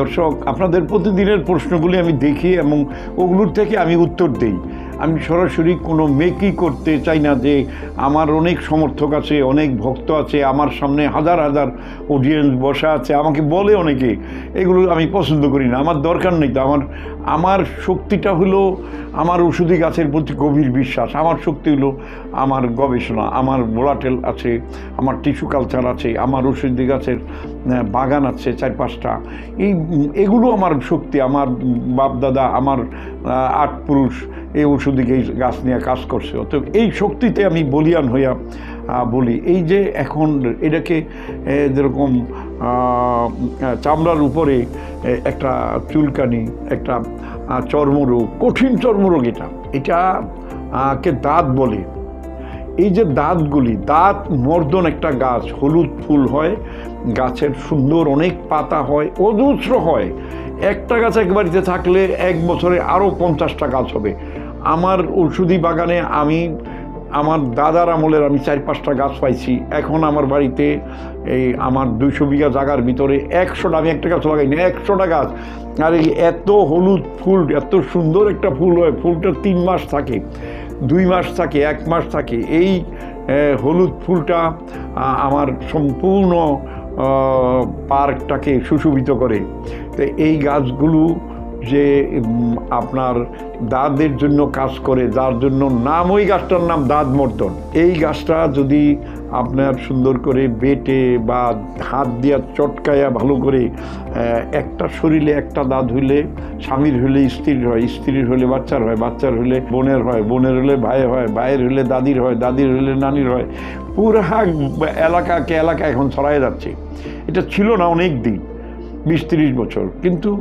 দর্শক, আপনাদের প্রতিদিনের প্রশ্নগুলি আমি দেখি এবং ওগুলোর থেকে আমি উত্তর দেই। আমি সরাসরি কোনো মেকই করতে চাই না যে আমার অনেক সমর্থক আছে, অনেক ভক্ত আছে, আমার সামনে হাজার হাজার অডিয়েন্স বসা আছে, আমাকে বলে অনেকে, এগুলো আমি পছন্দ করি না, আমার দরকার নেই। তো আমার শক্তিটা হলো আমার ওষুধি গাছের প্রতি গভীর বিশ্বাস। আমার শক্তি হলো আমার গবেষণা, আমার ভোলাটেল আছে, আমার টিস্যু কালচার আছে, আমার ওষুধি গাছের বাগান আছে 4-5টা। এগুলো আমার শক্তি। আমার বাপদাদা, আমার 8 পুরুষ এই ওষুধি গাছ নিয়ে কাজ করছে। তো এই শক্তিতে আমি বলিয়ান হইয়া বলি। এই যে এখন এটাকে যেরকম চামড়ার উপরে একটা চুলকানি, একটা চর্মরোগ, কঠিন চর্মরোগ, এটাকে দাঁত বলে। এই যে দাঁতগুলি, দাঁত মর্দন একটা গাছ, হলুদ ফুল হয়, গাছের সুন্দর অনেক পাতা হয়, অজস্র হয়। একটা গাছ এক বাড়িতে থাকলে 1 বছরে আরও 50টা গাছ হবে। আমার ওষুধি বাগানে আমার দাদার আমলের আমি 4-5টা গাছ পাইছি। এখন আমার বাড়িতে আমার 200 বিঘা জায়গার ভিতরে 100টা, আমি একটা গাছ লাগাইনি, 100টা গাছ। আর এত হলুদ ফুল, এত সুন্দর একটা ফুল হয়, ফুলটা 3 মাস থাকে, 2 মাস থাকে, 1 মাস থাকে। এই হলুদ ফুলটা আমার সম্পূর্ণ পার্কটাকে সুশোভিত করে। তো এই গাছগুলো যে আপনার দাঁতের জন্য কাজ করে, যার জন্য নাম, ওই গাছটার নাম দাঁত মর্দন। এই গাছটা যদি আপনার সুন্দর করে বেটে বা হাত দিয়া চটকায়া ভালো করে, একটা শরীরে একটা দাঁত হইলে স্বামীর হইলে স্ত্রীর হয়, স্ত্রীর হলে বাচ্চার হয়, বাচ্চার হলে বোনের হয়, বোনের হলে ভাইয়ের হয়, ভাইয়ের হলে দাদির হয়, দাদির হলে নানির হয়। পুরা এলাকা এখন ছড়াই যাচ্ছে। এটা ছিল না অনেক দিন, 20-30 বছর। কিন্তু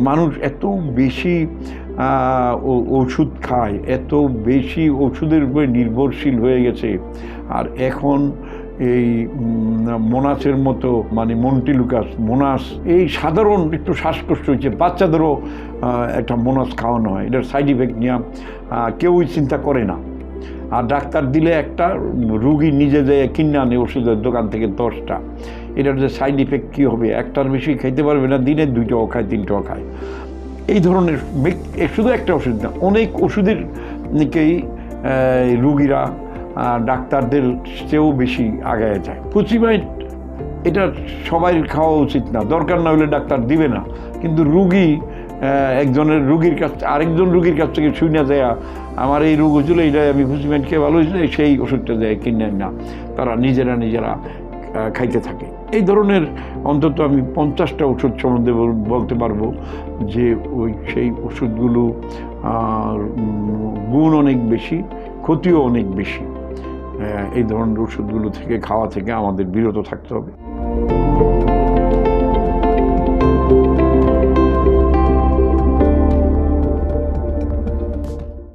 মানুষ এত বেশি ওষুধ খায়, এত বেশি ওষুধের উপরে নির্ভরশীল হয়ে গেছে। আর এখন এই মোনাসের মতো, মানে মন্টিলুকাস, মোনাস, এই সাধারণ একটু শ্বাসকষ্ট হয়েছে, বাচ্চাদেরও একটা মোনাস খাওয়ানো হয়। এটার সাইড ইফেক্ট নিয়ে কেউই চিন্তা করে না। আর ডাক্তার দিলে একটা রুগী নিজে যায় কিনে আনে ওষুধের দোকান থেকে 10টা। এটার যে সাইড ইফেক্ট কী হবে, একটার বেশি খাইতে পারবে না, দিনে 2টাও খায়, 3টাও খায়। এই ধরনের শুধু একটা ওষুধ না, অনেক ওষুধের নিকেই রুগীরা ডাক্তারদের চেয়েও বেশি আগায় যায়। পুচিমাইট এটা সবাই খাওয়া উচিত না, দরকার না হলে ডাক্তার দিবে না। কিন্তু একজনের রুগীর কাছ, আরেকজন রুগীর কাছ থেকে শুনে যায়, আমার এই রোগ হয়েছিল, এটা আমি পুচিমাইট খেয়ে ভালো হয়েছিল, সেই ওষুধটা দেয় কিনে না, তারা নিজেরা খাইতে থাকে। এই ধরনের অন্তত আমি 50টা ওষুধ সম্বন্ধে বলতে পারবো যে সেই ওষুধগুলো গুণ অনেক বেশি, ক্ষতিও অনেক বেশি। এই ধরনের ওষুধগুলো থেকে খাওয়া থেকে আমাদের বিরত থাকতে হবে।